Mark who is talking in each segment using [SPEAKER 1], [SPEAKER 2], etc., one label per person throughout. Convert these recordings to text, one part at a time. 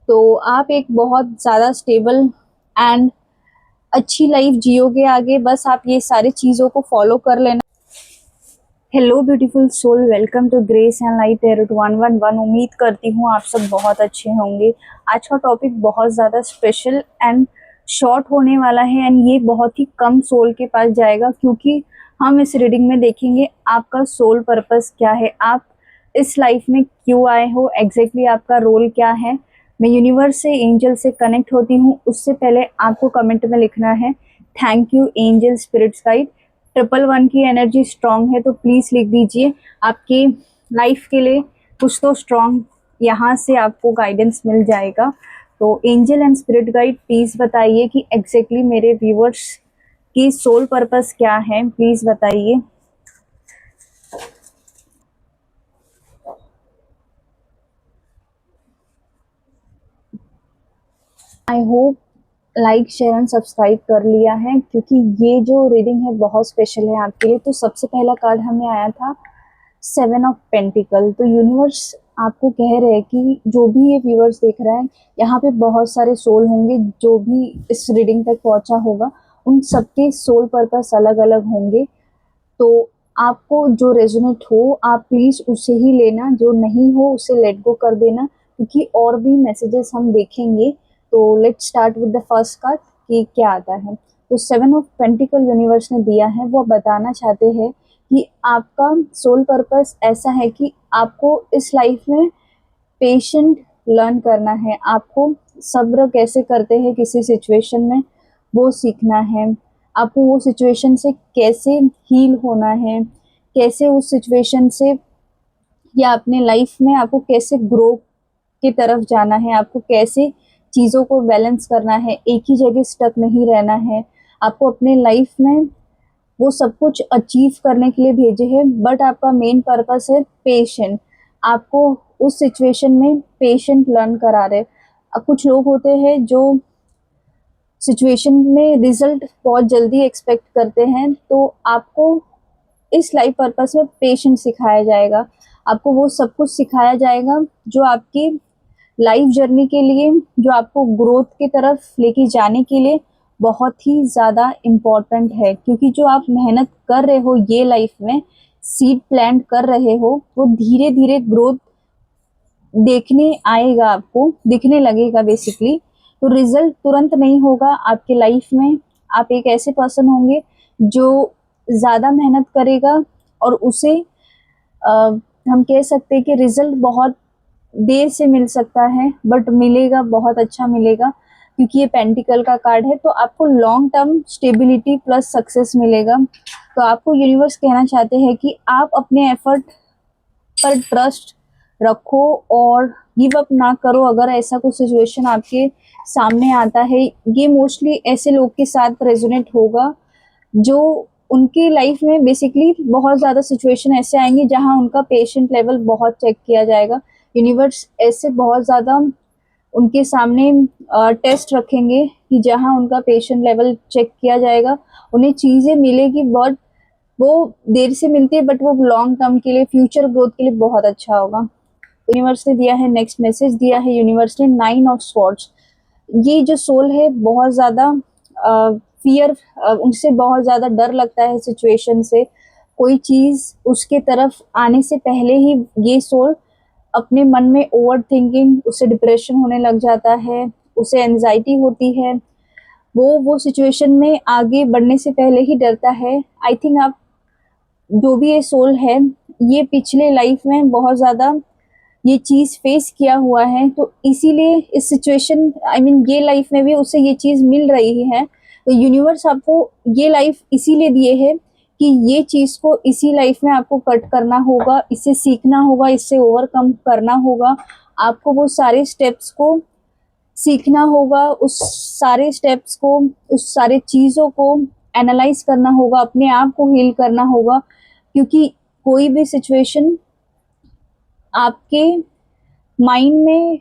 [SPEAKER 1] तो आप एक बहुत ज़्यादा स्टेबल एंड अच्छी लाइफ जियोगे आगे। बस आप ये सारी चीज़ों को फॉलो कर लेना। Hello beautiful soul, welcome to grace and light tarot 111। उम्मीद करती हूँ आप सब बहुत अच्छे होंगे। आज का टॉपिक बहुत ज़्यादा स्पेशल एंड शॉर्ट होने वाला है एंड ये बहुत ही कम सोल के पास जाएगा, क्योंकि हम इस रीडिंग में देखेंगे आपका सोल पर्पस क्या है, आप इस लाइफ में क्यों आए हो, एग्जैक्टली आपका रोल क्या है। मैं यूनिवर्स से, एंजल से कनेक्ट होती हूँ। उससे पहले आपको कमेंट में लिखना है thank you angel spirits guide. 111 की एनर्जी स्ट्रांग है तो प्लीज़ लिख दीजिए, आपकी लाइफ के लिए कुछ तो स्ट्रांग यहाँ से आपको गाइडेंस मिल जाएगा। तो angel and spirit guide please बताइए कि एग्जैक्टली मेरे व्यूवर्स की सोल पर्पस क्या है, प्लीज़ बताइए। I hope like share and subscribe कर लिया है, क्योंकि ये जो रीडिंग है बहुत स्पेशल है आपके लिए। तो सबसे पहला कार्ड हमें आया था 7 ऑफ पेंटिकल। तो यूनिवर्स आपको कह रहे हैं कि जो भी ये व्यूअर्स देख रहा है, यहाँ पे बहुत सारे सोल होंगे जो भी इस रीडिंग तक पहुँचा होगा, उन सबके सोल पर्पस अलग अलग होंगे। तो आपको जो रेजोनेट हो आप प्लीज़ उसे ही लेना, जो नहीं हो उसे लेट गो कर देना, क्योंकि और भी मैसेजेस हम देखेंगे। तो let's start with the first card कि क्या आता है। तो 7 ऑफ पेंटिकल यूनिवर्स ने दिया है, वो बताना चाहते हैं कि आपका सोल पर्पस ऐसा है कि आपको इस लाइफ में पेशेंट लर्न करना है, आपको सब्र कैसे करते हैं किसी सिचुएशन में वो सीखना है, आपको वो सिचुएशन से कैसे हील होना है, कैसे उस सिचुएशन से या अपने लाइफ में आपको कैसे ग्रो की तरफ जाना है, आपको कैसे चीज़ों को बैलेंस करना है, एक ही जगह स्टक नहीं रहना है। आपको अपने लाइफ में वो सब कुछ अचीव करने के लिए भेजे हैं, बट आपका मेन पर्पस है पेशेंट। आपको उस सिचुएशन में पेशेंट लर्न करा रहे। कुछ लोग होते हैं जो सिचुएशन में रिजल्ट बहुत जल्दी एक्सपेक्ट करते हैं, तो आपको इस लाइफ पर्पस में पेशेंट सिखाया जाएगा। आपको वो सब कुछ सिखाया जाएगा जो आपकी लाइफ जर्नी के लिए, जो आपको ग्रोथ की तरफ लेके जाने के लिए बहुत ही ज़्यादा इम्पॉर्टेंट है। क्योंकि जो आप मेहनत कर रहे हो ये लाइफ में, सीड प्लांट कर रहे हो, वो धीरे धीरे ग्रोथ देखने आएगा, आपको दिखने लगेगा बेसिकली। तो रिजल्ट तुरंत नहीं होगा आपके लाइफ में। आप एक ऐसे पर्सन होंगे जो ज़्यादा मेहनत करेगा और उसे हम कह सकते हैं कि रिजल्ट बहुत देर से मिल सकता है, बट मिलेगा, बहुत अच्छा मिलेगा। क्योंकि ये पेंटिकल का कार्ड है, तो आपको long term stability plus success मिलेगा। तो आपको यूनिवर्स कहना चाहते हैं कि आप अपने एफर्ट पर ट्रस्ट रखो और गिव अप ना करो। अगर ऐसा कुछ सिचुएशन आपके सामने आता है, ये मोस्टली ऐसे लोग के साथ रेजोनेट होगा जो उनकी लाइफ में बेसिकली बहुत ज़्यादा सिचुएशन ऐसे आएंगे जहां उनका पेशेंट लेवल बहुत चेक किया जाएगा। यूनिवर्स ऐसे बहुत ज़्यादा उनके सामने टेस्ट रखेंगे कि जहां उनका पेशेंट लेवल चेक किया जाएगा। उन्हें चीज़ें मिलेगी, बट वो देर से मिलती है, बट वो लॉन्ग टर्म के लिए, फ्यूचर ग्रोथ के लिए बहुत अच्छा होगा। यूनिवर्स ने दिया है, नेक्स्ट मैसेज दिया है यूनिवर्स ने 9 ऑफ स्वॉर्ड्स। ये जो सोल है बहुत ज़्यादा फियर, उनसे बहुत ज़्यादा डर लगता है सिचुएशन से। कोई चीज़ उसके तरफ आने से पहले ही ये सोल अपने मन में ओवर थिंकिंग, उससे डिप्रेशन होने लग जाता है, उसे एंजाइटी होती है। वो सिचुएशन में आगे बढ़ने से पहले ही डरता है। आई थिंक आप जो भी ये सोल है, ये पिछले लाइफ में बहुत ज़्यादा ये चीज़ फेस किया हुआ है, तो इसीलिए इस सिचुएशन, आई मीन ये लाइफ में भी उसे ये चीज़ मिल रही है। तो यूनिवर्स आपको ये लाइफ इसीलिए दिए है कि ये चीज़ को इसी लाइफ में आपको कट करना होगा, इससे सीखना होगा, इससे ओवरकम करना होगा। आपको वो सारे स्टेप्स को सीखना होगा, उस सारे स्टेप्स को, उस सारे चीज़ों को एनालाइज करना होगा, अपने आप को हील करना होगा। क्योंकि कोई भी सिचुएशन आपके माइंड में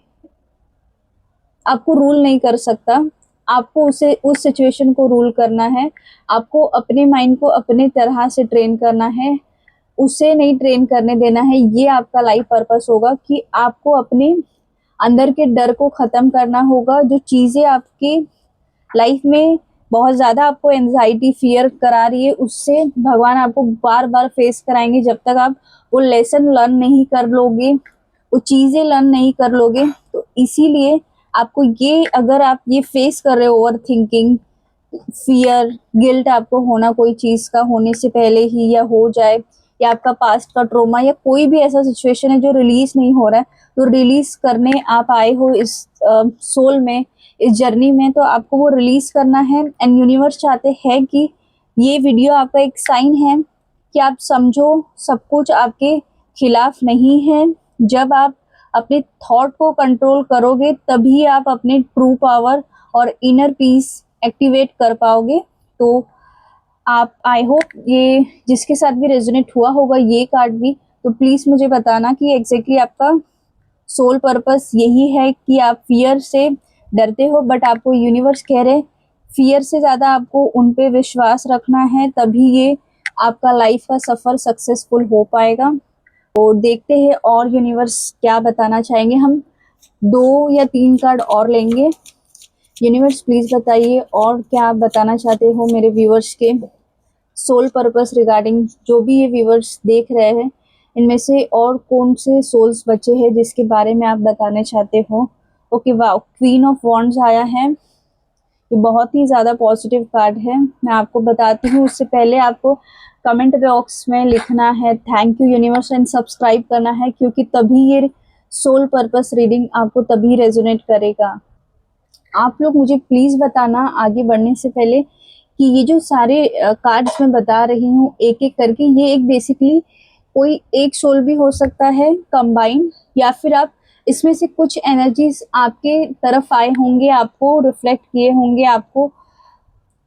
[SPEAKER 1] आपको रूल नहीं कर सकता। आपको उसे, उस सिचुएशन को रूल करना है। आपको अपने माइंड को अपने तरह से ट्रेन करना है, उसे नहीं ट्रेन करने देना है। ये आपका लाइफ पर्पस होगा कि आपको अपने अंदर के डर को खत्म करना होगा। जो चीजें आपकी लाइफ में बहुत ज्यादा आपको एंजाइटी फियर करा रही है, उससे भगवान आपको बार बार फेस कराएंगे जब तक आप वो लेसन लर्न नहीं कर लोगे, वो चीजें लर्न नहीं कर लोगे। तो इसीलिए आपको ये, अगर आप ये फेस कर रहे हो ओवर थिंकिंग, फियर, गिल्ट आपको होना कोई चीज का होने से पहले ही या हो जाए, या आपका पास्ट का ट्रोमा या कोई भी ऐसा सिचुएशन है जो रिलीज नहीं हो रहा है, तो रिलीज करने आप आए हो इस सोल में, इस जर्नी में, तो आपको वो रिलीज करना है। एंड यूनिवर्स चाहते हैं कि ये वीडियो आपका एक साइन है कि आप समझो सब कुछ आपके खिलाफ नहीं है। जब आप अपने थॉट को कंट्रोल करोगे तभी आप अपने ट्रू पावर और इनर पीस एक्टिवेट कर पाओगे। तो आप, आई होप ये जिसके साथ भी रेजोनेट हुआ होगा ये कार्ड भी, तो प्लीज मुझे बताना कि एग्जैक्टली आपका सोल पर्पस यही है कि आप फियर से डरते हो, बट आपको यूनिवर्स कह रहे फियर से ज्यादा आपको उन पे विश्वास रखना है, तभी ये आपका लाइफ का सफर सक्सेसफुल हो पाएगा। तो देखते हैं और यूनिवर्स क्या बताना चाहेंगे। हम 2 या 3 कार्ड और लेंगे। यूनिवर्स प्लीज बताइए और क्या आप बताना चाहते हो मेरे व्यूअर्स के सोल पर्पस रिगार्डिंग। जो भी ये व्यूअर्स देख रहे हैं, इनमें से और कौन से सोल्स बचे हैं जिसके बारे में आप बताना चाहते हो। ओके, वाह, क्वीन ऑफ वॉन्ड्स आया है। ये बहुत ही ज़्यादा पॉजिटिव कार्ड है। मैं आपको बताती हूँ, उससे पहले आपको कमेंट बॉक्स में लिखना है thank you universe and subscribe करना है, क्योंकि तभी ये सोल पर्पस रीडिंग आपको तभी रेजोनेट करेगा। आप लोग मुझे प्लीज़ बताना आगे बढ़ने से पहले कि ये जो सारे कार्ड्स मैं बता रही हूँ एक एक करके, ये एक बेसिकली कोई एक सोल भी हो सकता है कंबाइन, या फिर आप इसमें से कुछ एनर्जीज आपके तरफ आए होंगे, आपको रिफ्लेक्ट किए होंगे, आपको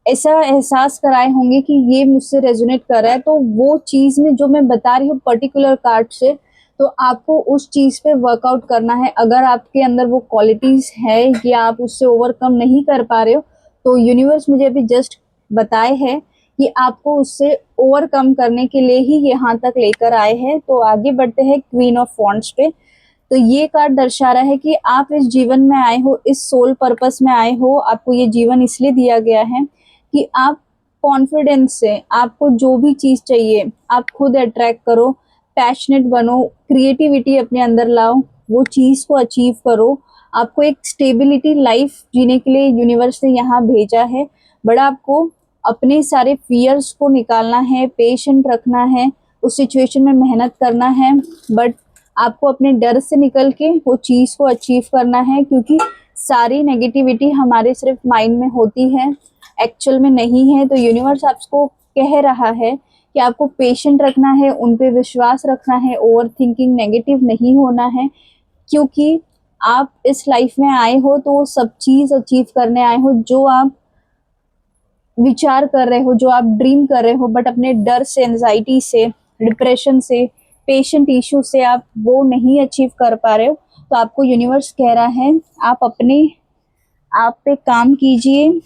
[SPEAKER 1] ऐसा एहसास कराए होंगे कि ये मुझसे रेजोनेट कर रहा है। तो वो चीज़ में जो मैं बता रही हूँ पर्टिकुलर कार्ड से, तो आपको उस चीज़ पे वर्कआउट करना है। अगर आपके अंदर वो क्वालिटीज़ है या आप उससे ओवरकम नहीं कर पा रहे हो, तो यूनिवर्स मुझे अभी जस्ट बताए हैं कि आपको उससे ओवरकम करने के लिए ही यहाँ तक लेकर आए हैं। तो आगे बढ़ते हैं क्वीन ऑफ वॉन्ड्स पे। तो ये कार्ड दर्शा रहा है कि आप इस जीवन में आए हो, इस सोल पर्पस में आए हो। आपको ये जीवन इसलिए दिया गया है कि आप कॉन्फिडेंस से, आपको जो भी चीज़ चाहिए आप खुद अट्रैक्ट करो, पैशनेट बनो, क्रिएटिविटी अपने अंदर लाओ, वो चीज़ को अचीव करो। आपको एक स्टेबिलिटी लाइफ जीने के लिए यूनिवर्स ने यहाँ भेजा है। बड़ा आपको अपने सारे फियर्स को निकालना है, पेशेंट रखना है, उस सिचुएशन में मेहनत करना है, बट आपको अपने डर से निकल के वो चीज़ को अचीव करना है, क्योंकि सारी नेगेटिविटी हमारे सिर्फ माइंड में होती है, एक्चुअल में नहीं है। तो यूनिवर्स आपको कह रहा है कि आपको पेशेंट रखना है, उन पे विश्वास रखना है, ओवर थिंकिंग, नेगेटिव नहीं होना है, क्योंकि आप इस लाइफ में आए हो तो सब चीज़ अचीव करने आए हो जो आप विचार कर रहे हो, जो आप ड्रीम कर रहे हो, बट अपने डर से, एंजाइटी से, डिप्रेशन से, पेशेंट इशू से आप वो नहीं अचीव कर पा रहे हो। तो आपको यूनिवर्स कह रहा है आप अपने आप पे काम कीजिए,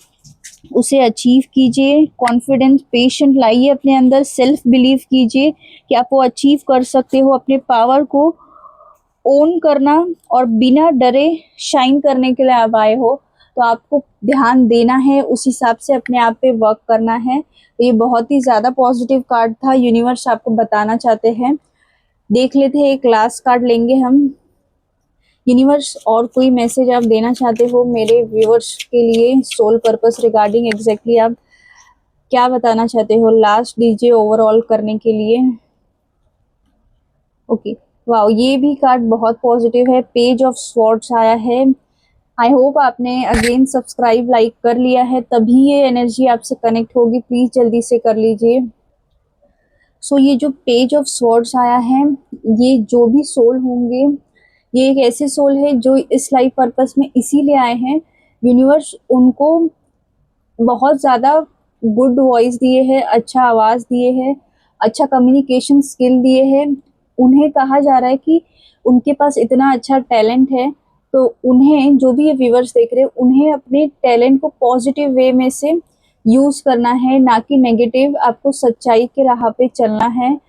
[SPEAKER 1] उसे अचीव कीजिए, कॉन्फिडेंस, पेशेंट लाइए अपने अंदर, सेल्फ बिलीव कीजिए कि आप वो अचीव कर सकते हो। अपने पावर को ओन करना और बिना डरे शाइन करने के लिए आप आए हो, तो आपको ध्यान देना है, उस हिसाब से अपने आप पे वर्क करना है। तो ये बहुत ही ज़्यादा पॉजिटिव कार्ड था, यूनिवर्स आपको बताना चाहते हैं। देख लेते हैं, एक लास्ट कार्ड लेंगे हम। यूनिवर्स और कोई मैसेज आप देना चाहते हो मेरे व्यूअर्स के लिए सोल पर्पस रिगार्डिंग, एग्जैक्टली आप क्या बताना चाहते हो लास्ट दीजिए ओवरऑल करने के लिए। ओके, वाओ, ये भी कार्ड बहुत पॉजिटिव है। पेज ऑफ स्वॉर्ड्स आया है। आई होप आपने अगेन सब्सक्राइब, लाइक कर लिया है, तभी ये एनर्जी आपसे कनेक्ट होगी। प्लीज जल्दी से कर लीजिए। सो ये जो पेज ऑफ स्वॉर्ड्स आया है, ये जो भी सोल होंगे, ये एक ऐसे सोल है जो इस लाइफ पर्पस में इसीलिए आए हैं। यूनिवर्स उनको बहुत ज़्यादा गुड वॉइस दिए है, अच्छा आवाज़ दिए है, अच्छा कम्युनिकेशन स्किल दिए हैं। उन्हें कहा जा रहा है कि उनके पास इतना अच्छा टैलेंट है, तो उन्हें, जो भी ये व्यूवर्स देख रहे हैं, उन्हें अपने टैलेंट को पॉजिटिव वे में से यूज़ करना है, ना कि नेगेटिव। आपको सच्चाई के राह पे चलना है,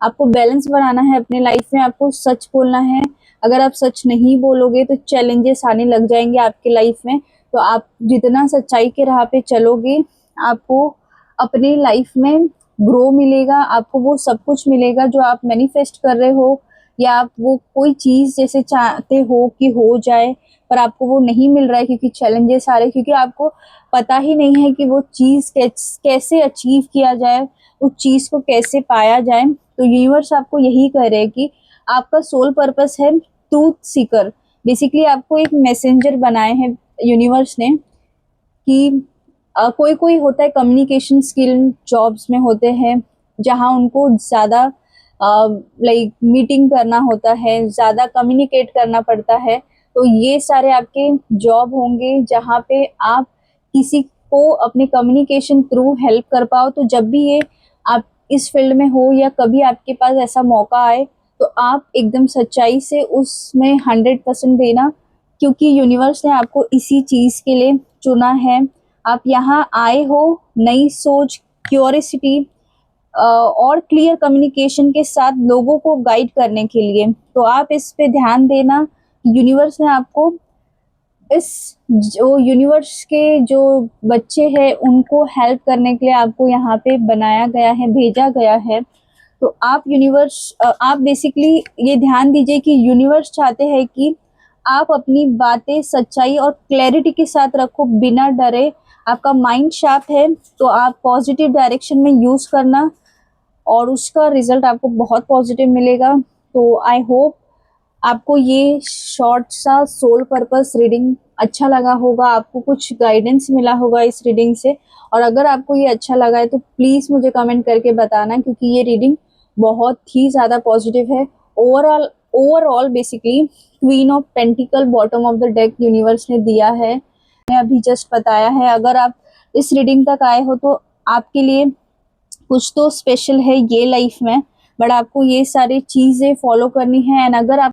[SPEAKER 1] आपको बैलेंस बनाना है अपने लाइफ में, आपको सच बोलना है। अगर आप सच नहीं बोलोगे तो चैलेंजेस आने लग जाएंगे आपके लाइफ में। तो आप जितना सच्चाई के राह पे चलोगे, आपको अपने लाइफ में ग्रो मिलेगा, आपको वो सब कुछ मिलेगा जो आप मैनिफेस्ट कर रहे हो, या आप वो कोई चीज जैसे चाहते हो कि हो जाए पर आपको वो नहीं मिल रहा है क्योंकि चैलेंजेस आ रहे हैं, क्योंकि आपको पता ही नहीं है कि वो चीज कैसे अचीव किया जाए, उस चीज को कैसे पाया जाए। तो यूनिवर्स आपको यही कह रहे हैं कि आपका सोल पर्पस है ट्रूथ सीकर। बेसिकली आपको एक मैसेंजर बनाए हैं यूनिवर्स ने कि कोई कोई होता है कम्युनिकेशन स्किल जॉब्स में होते हैं जहाँ उनको ज़्यादा लाइक मीटिंग करना होता है, ज़्यादा कम्युनिकेट करना पड़ता है। तो ये सारे आपके जॉब होंगे जहाँ पे आप किसी को अपने कम्युनिकेशन थ्रू हेल्प कर पाओ। तो जब भी ये आप इस फील्ड में हो या कभी आपके पास ऐसा मौका आए तो आप एकदम सच्चाई से उसमें 100% देना, क्योंकि यूनिवर्स ने आपको इसी चीज़ के लिए चुना है। आप यहाँ आए हो नई सोच, क्यूरियोसिटी और क्लियर कम्युनिकेशन के साथ लोगों को गाइड करने के लिए। तो आप इस पे ध्यान देना। यूनिवर्स ने आपको इस जो यूनिवर्स के जो बच्चे हैं उनको हेल्प करने के लिए आपको यहाँ पे बनाया गया है, भेजा गया है। तो आप बेसिकली ये ध्यान दीजिए कि यूनिवर्स चाहते हैं कि आप अपनी बातें सच्चाई और क्लैरिटी के साथ रखो, बिना डरे। आपका माइंड शार्प है तो आप पॉजिटिव डायरेक्शन में यूज करना और उसका रिजल्ट आपको बहुत पॉजिटिव मिलेगा। तो आई होप आपको ये शॉर्ट सा सोल पर्पस रीडिंग अच्छा लगा होगा, आपको कुछ गाइडेंस मिला होगा इस रीडिंग से। और अगर आपको ये अच्छा लगा है तो प्लीज़ मुझे कमेंट करके बताना, क्योंकि ये रीडिंग बहुत ही ज़्यादा पॉजिटिव है। Overall basically queen of pentacle bottom of the deck universe ने दिया है, मैंने अभी जस्ट बताया है। अगर आप इस रीडिंग तक आए हो तो आपके लिए कुछ तो स्पेशल है ये लाइफ में, बट आपको ये सारी चीज़ें फॉलो करनी है। एंड अगर आप